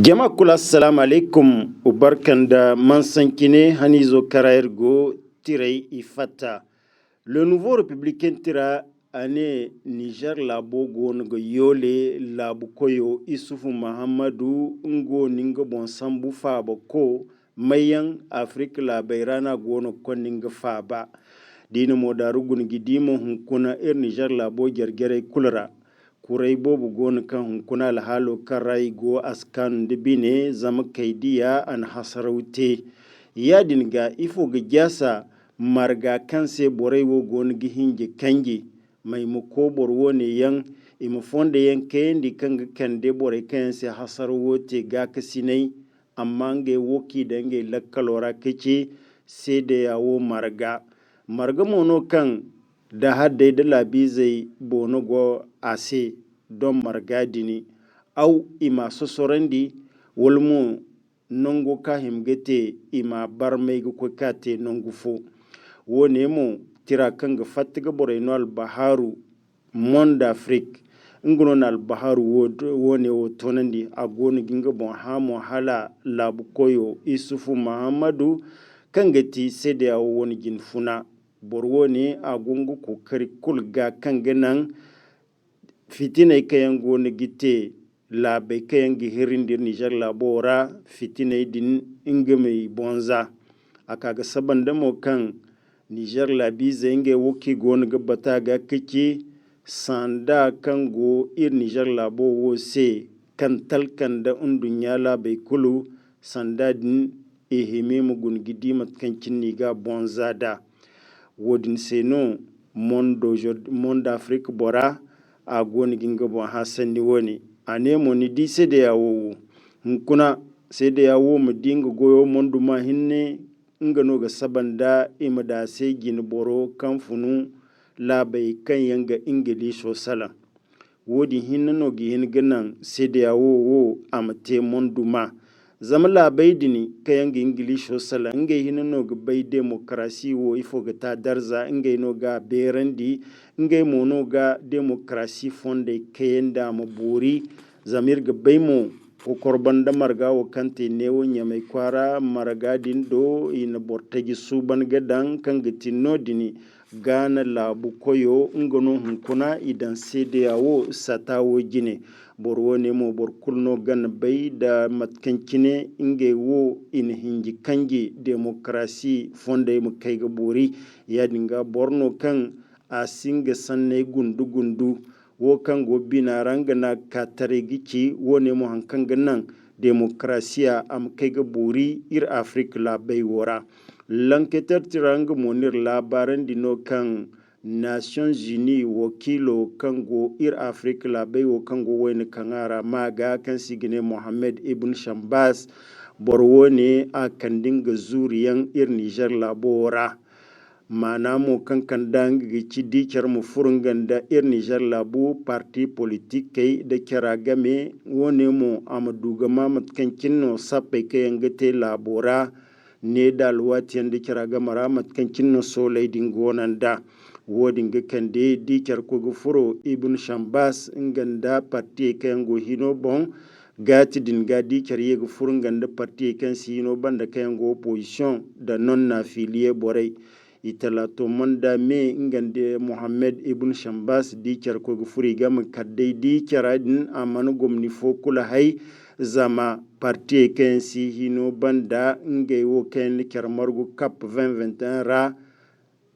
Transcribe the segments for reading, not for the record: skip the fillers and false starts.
Jama'a kula assalamu alaikum ubarkan da mansankine hanizo karayergo tirai ifata. Le nouveau républicain tira ane Niger labo gongo yole labu koyo Isufu Mahamadou ngo ninga bon sambu faba ko mayan Afrique la bayrana gono koninga faba. Dina modaru gidimo hunkuna Niger labo gergere kulra. Kurai bobu gona kan hunkuna alhalo karai go askan dibine zama kaidiya an hasaraute ya dinga ifo ga jasa marga kanse borai wo gona gihinje kangi mai muko borwo ne yan imu fonda yan kayendi kanga kande borai kanse hasarote ga kasinai amma nge woki da nge lakkalora kace sai da yawo marga mono kan da haddai da labi zai bono go ase don margadini au ima sosorandi walmo nongo ka himgete ima barmai ko kate nongo fo wone mo tira kanga fatiga bore no al baharu monde afrique ngono al baharu wone o tonandi agoni ginga bon hamo hala labu koyo Isufu Mahamadou kangati sede a woni gin funa borwone agungu ko kari kulga kanganan fitina kayan gona gite labai kayan gihirindir Niger labora fitina din ingame bonza akaga saban da mo kan Niger labi zenge woki gona gabata ga kake sanda kan go Niger labo wo se kan talkan da undunya labai kulu sanda din ehime mugun gidi matkancin niga bonza da wodin seno monde Afrique bora a goni ginga bon hasani woni anemo ni di sede yawo hunkuna sede yawo mu dinga goyo mondu ma hinne ngano ga sabanda imada sai gin boro kan funu labai kan yanga ingiliso sala wodi hinne no gi hin ganan sede yawo wo amate mondu ma zama labai dini kayan ingiliso sala ngai hinne no ga bai demokrasi wo ifo ga ta darza ngai no ga berandi ngai mono ga demokrasi fonde kayenda maburi zamir ga baimo ko korban da marga wo kante newo nyamai kwara marga din do ina bortaji suban gadan kan gitinno dini gana labu koyo ngono hunkuna idan sede yawo satawo jine borwo ne mo bor kulno gan bai da matkankine inge wo in hinji kangi demokrasi fonde mu kai ga bori ya dinga borno kan a singa sanne gundu wo kan go binaranga na katare gici wone mo hankan gannan demokrasiya am kai ga bori ir afrique la bai wora lanketer tiranga monir labaran dino kan Nations Unies wakilo kango ir Afrique la bai wo kango wani kangara maga kan sigine Mohamed Ibn Shambas borwo ne a kandinga zuriyan ir Niger labora mana mo kankan dangi ci dikar mu furunganda ir Niger labu parti politique kai da kira game wone mo amadu gama matkankin no sapai kayan gate labora ne dalwati yanda kira gamara matkankin no solai dingonanda wodin ga kande dikar ko furo Ibn Shambas nganda parti kayan go hino bon gati din ga dikar ye go furunganda parti kan si hino banda kayan go opposition da non na filie borai italato manda me ngande Mohamed Ibn Shambas dikar ko furi gam kadai dikar din amanu gomni fokula hay zama parti kan si hino banda ngay wo kan likar margu cap 2021 ra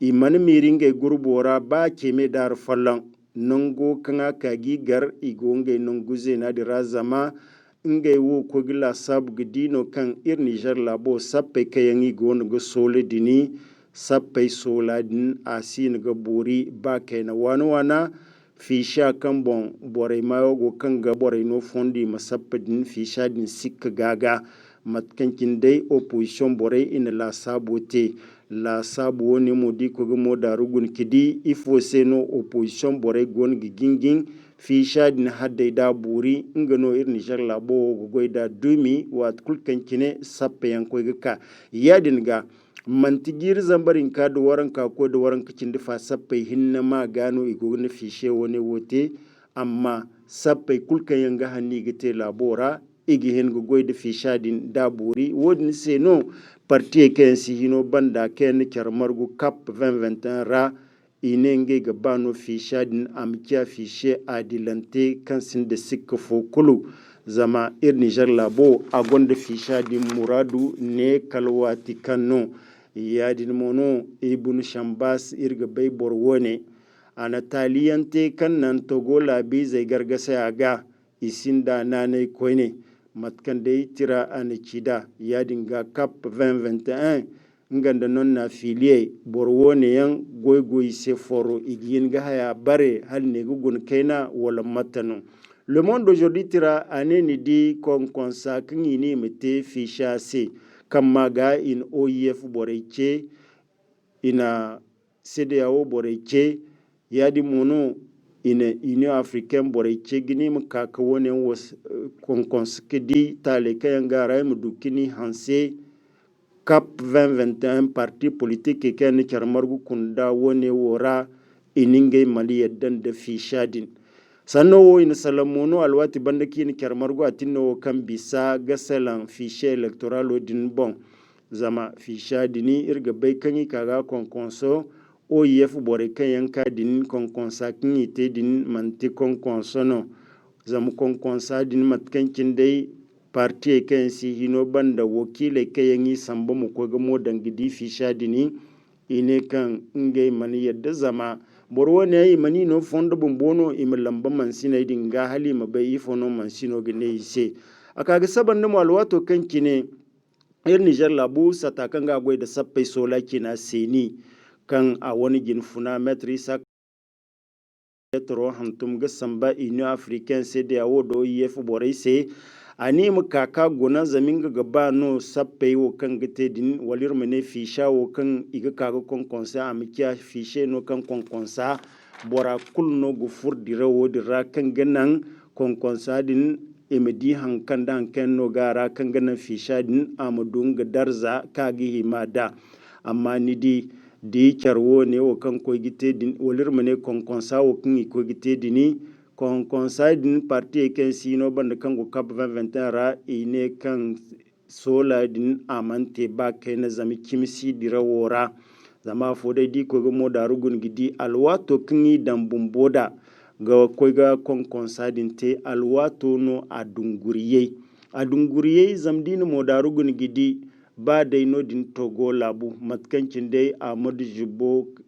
iman miringe gurbora ba keme dar fallan nango kanga kagi gar igonge nanguze na dira zama ngay wo ko gila sab gidino kan ir Niger labo sappe kayangi gon go sole dini sappe soladin asin ga bori ba kaina wana fisha kan bon bore mayo go kan ga bore no fondi masappe din fisha din sikka gaga matkankin dai opposition bore in la sabote la sabu woni mo di ko mo darugun kidi ifo seno opposition bore gon ginging fi shadin hadde da buri ngano ir Niger labo go goida dumi wat kulkan kine sappe yan ko ga yadin ga mantigir zambarin ka da waran ka ko da waran kicin difa sappe hinna ma gano igo na fishe woni wote amma sappe kulkan yanga hanni gite labora igi hen go goyde fichadin daburi wodin seno parti ken si hino banda ken charmargu cap 2021 ra inenge ga bano fichadin amkia fiche adilante kansin de sikko fo kulu zama Niger labo agonde fichadin muradu ne kalwati kanno yadin mono ibn shambas irga bay borwone ana taliyante kan nan togo labi zai gargasa aga isinda nanai koine matkan dai tira ana cida yadin ga cap 2021 nganda non na filie borwone yan goygoy se foro igin ga haya bare hal ne gugun kaina wala matano le monde d'aujourd'hui tira ane ni di kon konsa kingi ni mete ficha se kamaga in OIF boreche ina CEDEAO boreche yadi mono ina Union Africaine boreche gini mkaka wone was konkonske di tale kayangara mdukini hanse cap 2021 parti politique ken charmargu kunda wone wora ininge mali yeddan da fishadin sanno wo ina salamono alwati bandaki ni charmargu atinno kan bisa gasalan fiche electoral odin bon zama fishadini irga bai kanyi kaga konkonso OIF bore kayanka din konkonsa kinyi te din manti konkonso no zama konkonsa din matkankin dai parti kan si hino banda wakile kayangi samba mu ko ga modan gidi fishadini ine kan ngai mani yadda zama borwo ne yi mani no fondo bombono imlamba mansina din ga hali mabai ifono mansino gine ise akaga saban da malwato kankine Niger labu satakan ga gwai da sappai sola kina seni kan a wani ginfuna metrisa tro hantum ga samba Union Africaine CEDEAO do IF boraise ani mu kaka gona zamin ga gaba no sappai wo kan gite din walir mene fisha wo kan iga kaga konkonsa amikya fishe no kan konkonsa bora kulno go furdira wo dira kan ganan konkonsa din emedi hankan da hankan no gara kan ganan fisha din amadun ga darza kagi himada amma ni di charwo ne wo kan ko gite din walir mene konkonsa wo kan ko gite dini konkonsa din parti ken sino banda kan go cap 2021 ra ine kan sola din amante ba kai na zami kimisi dira wora zama fodai di ko go modarugun gidi alwato kinyi dambumboda ga koiga konkonsa din te alwato no adunguriye zamdin modarugun gidi ba dai no din togo labu matkancin dai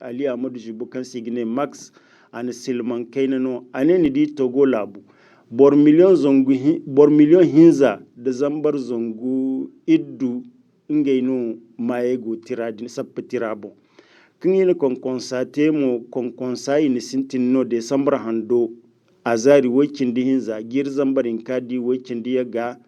ali amadu jibo kan signe max an silman kainano aneni di togo labu bor million hinza da zambar zongu iddu ingaino maego tiradin sappe tirabo kingine konkonsate mo konkonsa ini sintin no December hando azari wakin di hinza gir zambarin kadi wakin di yaga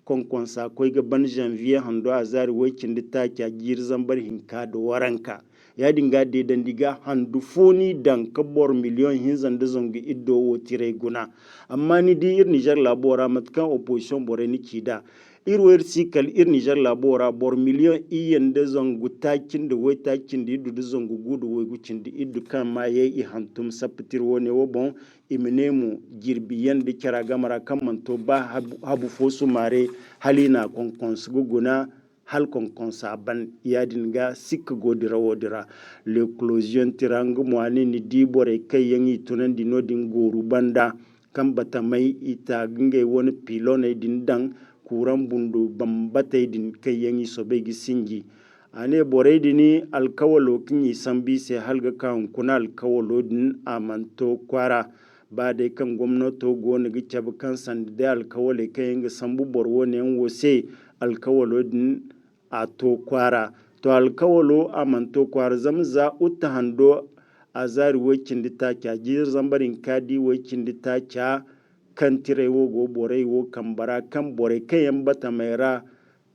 konkonsa koi ga ban janvier hando azari wakin di ta gir zambar hinka do waranka ya dinga de dan diga handu foni dan kabor million hinzan da zongi iddo wo tire guna amma ni di Niger labora matkan opposition bore ni kida irwer sikal Niger labora bor million iyen da zongu takin da wai takin da iddu da zongu gudu wai gucin da iddu kan ma yayi hantum sapitir wone wo bon imenemu girbiyan da kira gamara kan manto ba habu fosu mare halina konkons guguna hal konkonsa ban yadin ga sikka godira wodira l'éclosion tirangu mwani ni dibore kai yangi tunan di nodin goru banda kan bata mai ita ginge wani pilone din dan kuran bundu bambata din kai yangi sobe gisingi ane bore dini alkawalo kinyi sambi se halga kan kuna alkawalo din amanto kwara ba dai kan gwamnato gona gice kan sanda alkawale kai yangi sambu borwo ne wose alkawalo din a to kwara to alkawalo amanto kwara zamza utta hando azari wakin dita kya jir zambarin kadi wakin dita kya kan tire wo go bore wo kambara kan bore kayan bata maira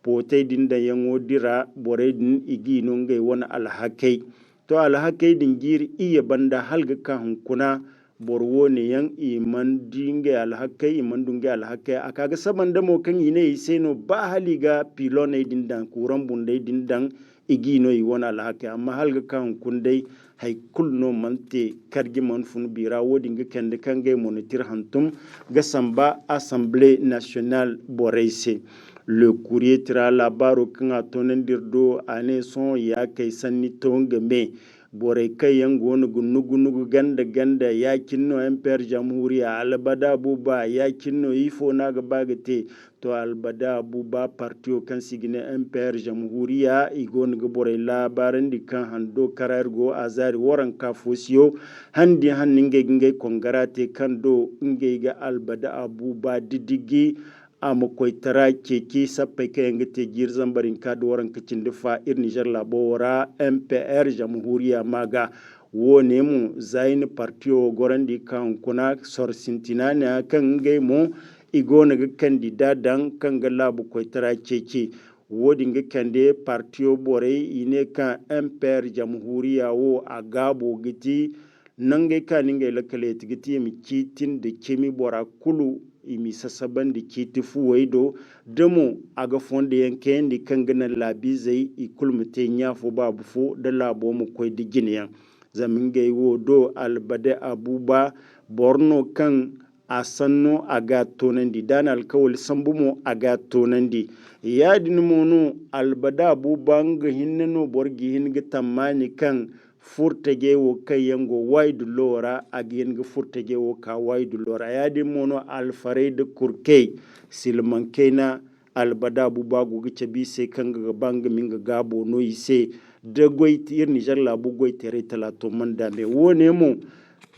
potai din da yango dira bore din igi nongai wani alhakai to alhakai din giri iya banda halga kan kuna borwo ne yan iman dinge alhakai iman dunge alhakai akaga saban da mo kan yine sai no ba haliga pilone din dan kuran bunde din dan igino i wona alhaka amma halga kan kundai hay kulno mante kargi man fun bira wodi nga kende kange monitor hantum ga samba assemblée nationale boreise. Le courrier tira labaro kanga tonendirdo ane son ya kai sanni tonga me bore kai yango nugu ganda ya kinno emper jamhuriya albada buba ya kinno ifo naga bagate to albada buba partio kan sigine emper jamhuriya igon ga bore labaran di kan hando karargo azari waran kafosiyo handi hanninge nge kongarate kando nge ga albada abuba didigi amokoy tara keke sappe kayangete jirzan barin kadu waran kacin fa ir Niger labora MPR jamhuriya maga wone mu zain partio gorandi kan kuna sor sintinana kan ngai mu igona ga kandida dan kan ga labu koy tara keke wodi nga kande partio bore ine kan MPR jamhuriya wo agabo giti nangai kan ngai lakale tigiti mi kitin de kemi bora kulu imi sasaban da ke tafi waido damo a ga fonda yankayen da kan ganin labi zai ikulmute ya fo babu fo da labo mu kwai da giniya zamin gai wo do albade abuba borno kan a sanno a ga tonandi dan alkawal sambu mu a ga tonandi ya dini mono albada abuba nga hinnano borgi hinga tamani kan furtage wo kai yango waidu lora agin ga furtage wo ka waidu lora ya di mono alfarai da kurkei silman kaina albada buba gugu cabi sai kan ga banga minga gabo no ise da goiti ir Niger labu goiti re talato manda me wone mu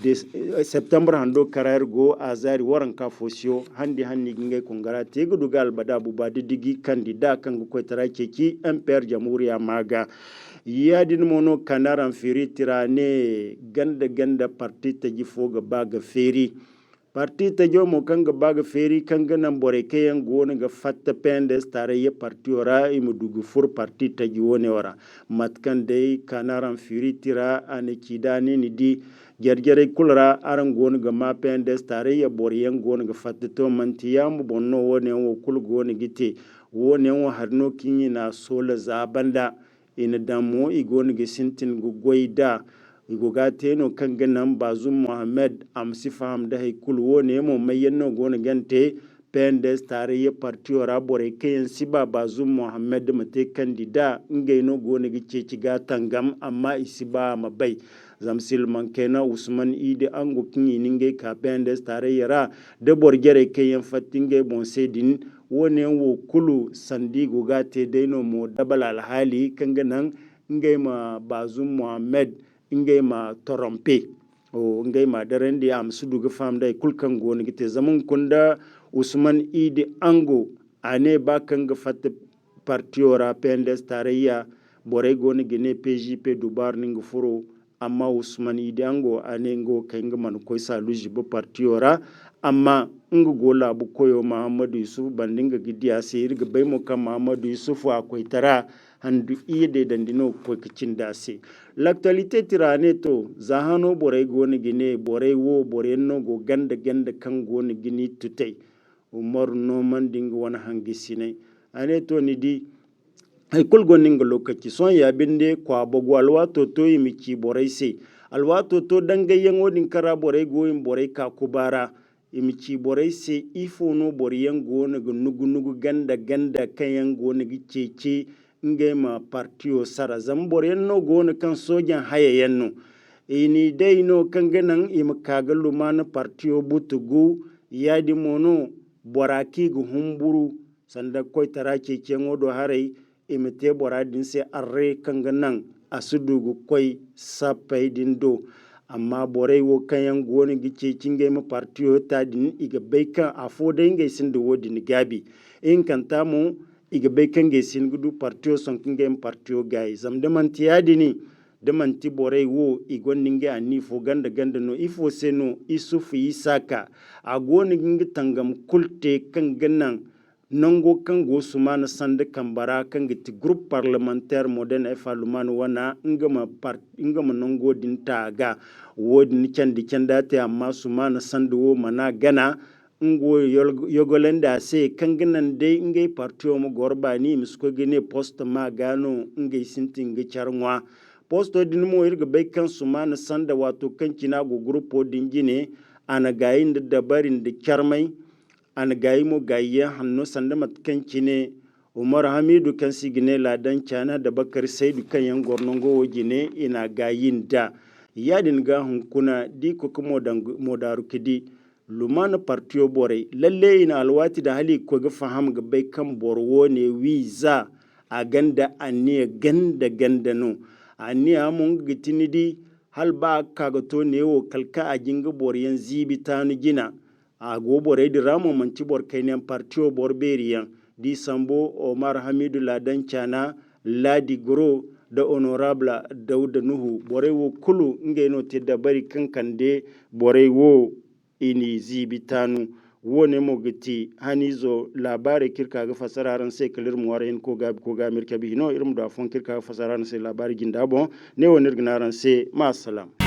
de september hando karar go azari waran ka fosio handi ngai kongara te gudu gal albada buba didigi kandida kan ko tarake ki MPR jamhuriya maga yadin mono kanaran feri tirane ganda parti ta gifo ga baga feri parti ta jomo kan ga baga feri kan ga nan bore kayan gona ga fatta pendes tare ya parti ora imu dugu fur parti ta giwone ora matkan dai kanaran feri tira ane kidane ni di gergere kulra aran gona ga ma pendes tare ya bore yan gona ga fatta to mantiyamu bonno wone wo kul gona gite wone wo harno kinyi na sola zabanda ina damo igoni ga sintin gu goida igo ga teno kan ganan bazum Muhammad amsi faham da haikul wone mo mayenno gona gante pendes tare ya parti ora bore kayan siba bazum Muhammad mate kandida ngaino gona ga ceci ga tangam amma isiba mabai zamsil mankena Usman Idi ango kinyi ninge ka pendes tare yara da borgere kayan fatinge bon sedin wone wo kulu sandi gugate daino mo dabal alhali kanga nan ngai ma bazum Muhammad ngai ma torompe o ngai ma darandi am sudu ga fam dai kulkan goni gite zaman kunda Usman Idi ango ane ba kanga fatte partiora pendes tarayya bore goni gene PJP dubar ningu furo amma Usman Idi ango ane ngo kanga man koy saluji bo partiora amma nga gola bu koyo Muhammadu Yusuf bandinga gidiya sai riga bai mu kan Muhammadu Yusuf akwai tara handu iya da dandino ko kicin da sai l'actualité tirane to zahano borai goni gine borai wo borai no go ganda kan goni gini tutai Umar no man dinga wani hangi sine ane to ni di ay kul goninga lokaci son ya binde kwa bogo alwato to yimi borai sai alwato to danga yango din kara borai goyin borai ka kubara imici borai se ifo no boriyan gona ga nugu ganda kayan gona gi cece ngai ma partio sara zam boriyan no gona kan sojan hayayen no ini dai no kan ganan im kaga lumana partio butugu yadi mono boraki gu humburu sanda koy tara cece ngodo harai imite boradin se arre kan ganan asudugu koy sapai dindo amma borai wo kayan goni gice cinge mu partiyo ta din iga baikan afo da inga sin da wodi ni gabi in kan ta mu iga baikan ge sin gudu partiyo son kinge mu partiyo gai zam da man tiyadi ni da man ti borai wo igon ninge ani fo ganda no ifo seno isufu isaka a goni ginga tangam kulte kan gannan nango kan go sumana sande kambara kan giti groupe parlementaire moderne faluman wana ingama nango din taga wodi ni candi candate amma sumana sande wo mana gana ngo yogolanda se kanganan dai ngai partiyo mu gorba ni misko gene post ma gano ngai sintin ga charnwa posto din mo irga bai kan su ma na sanda wato kan kina go grupo din gine ana gayin da dabarin da charmai ana gayi mo gayya hanno sanda mat kan kine Umar Hamidu kan sigine ladan cana da Bakar Saidu kan yan gornongo gine ina gayin da yadin ga hunkuna di ko kuma modaru kidi lumana partiyo bore lalle ina alwati da hali ko ga faham ga bai kan borwo ne wiza a ganda aniya ganda no aniya mun gitini di hal ba kaga to ne wo kalka a jinga boryan zibi tanu gina a go bore di ramo manci bor kainen partiyo bor beriyan di sambo Omar Hamidu ladan cana ladi gro da honorable Dauda Nuhu bore wo kulu ngeno te da bari kankande bore wo ini zibitanu wone mo giti hanizo labari kirka ga fasararan sai kalir muwarayin ko ga mirkabi no irum da fon kirka ga fasararan sai labari gindabo ne wonir gnaran sai ma salam